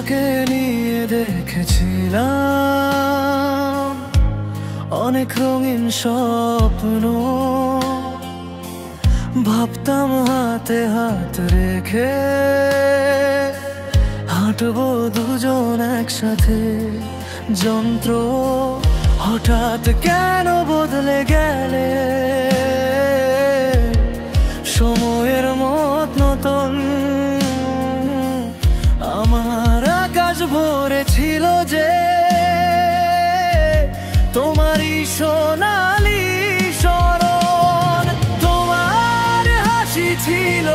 তোমাকে নিয়ে দেখেছিলাম অনেক রঙিন স্বপ্ন, ভাবতাম হাতে হাত রেখে হাঁটবো দুজন একসাথে। যন্ত্র হঠাৎ কেন বদলে গেলে, সময়ের মত নতুন আমার আকাশ ভরে ছিল যে তোমারই সোনালি স্মরণ। তোমার হাসি ছিল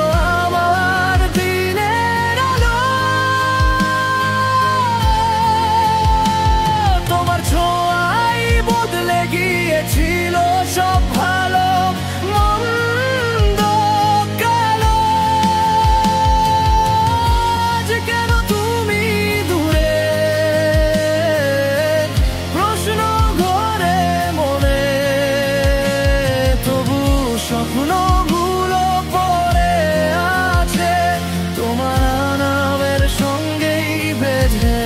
আমার দিনের আলো, তোমার ছোঁয়ায় বদলে গিয়েছিল সব ভালো মন্দ কালো। আজ কেন তুমি দূরে, প্রশ্ন ঘরে মনে, তবু স্বপ্নগুলো পড়ে আছে তোমার নামের সঙ্গেই বেঁধে।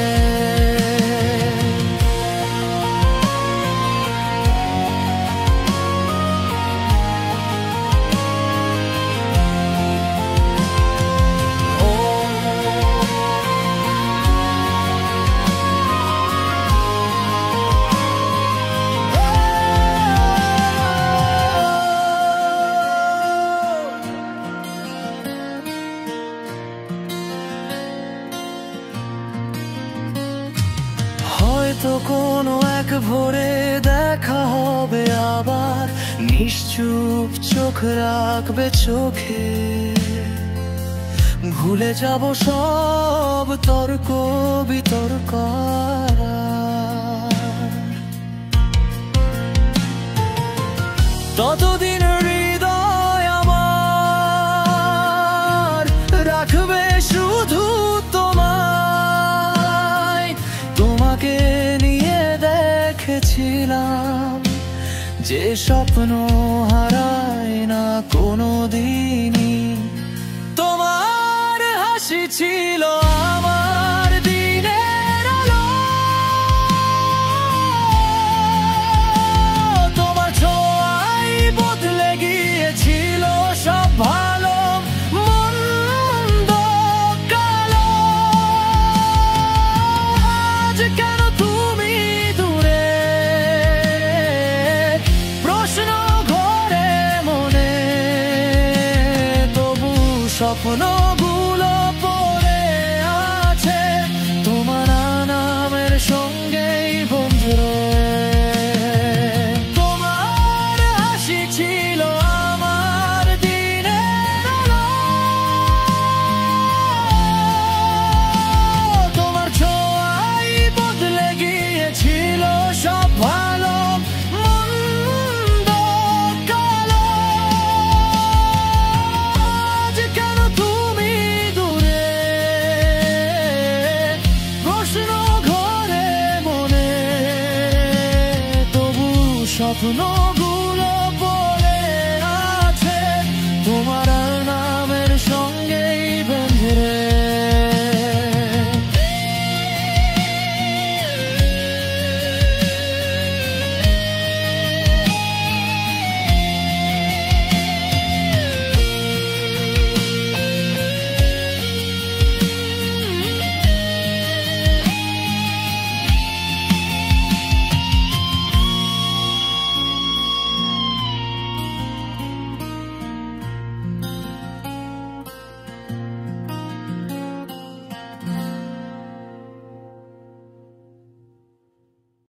হয়তো কোনো এক ভোরে দেখা হবে আবার, নিশ্চুপ চোখ রাখবে চোখে। ভুলে যাব সব তর্ক বিতর্ক, ততদিন হৃদয় আমার রাখবে শুধু তোমায়। তোমাকে নিয়ে দেখেছিলাম যে স্বপ্ন হারায় না কোনো দিনই, তোমার হাসি ছিল আমার দিনের আলো, তোমার ছোঁয়ায় বদলে গিয়েছিল সব ভালো মন্দ কালো। আজ কেন তুমি দূরে, প্রশ্ন ঘরে মনে, তবু স্বপ্নগুলো পড়ে আছে তোমার নামের সঙ্গেই বন্ধু। তোমার হাসি ছিল আমার দিনের আলো, তোমার ছোঁয়ায় বদলে গিয়েছিল সব ভালো মন্দ কালো। আজ কেন তুমি দূরে, প্রশ্ন ঘরে মনে, তবু স্বপ্ন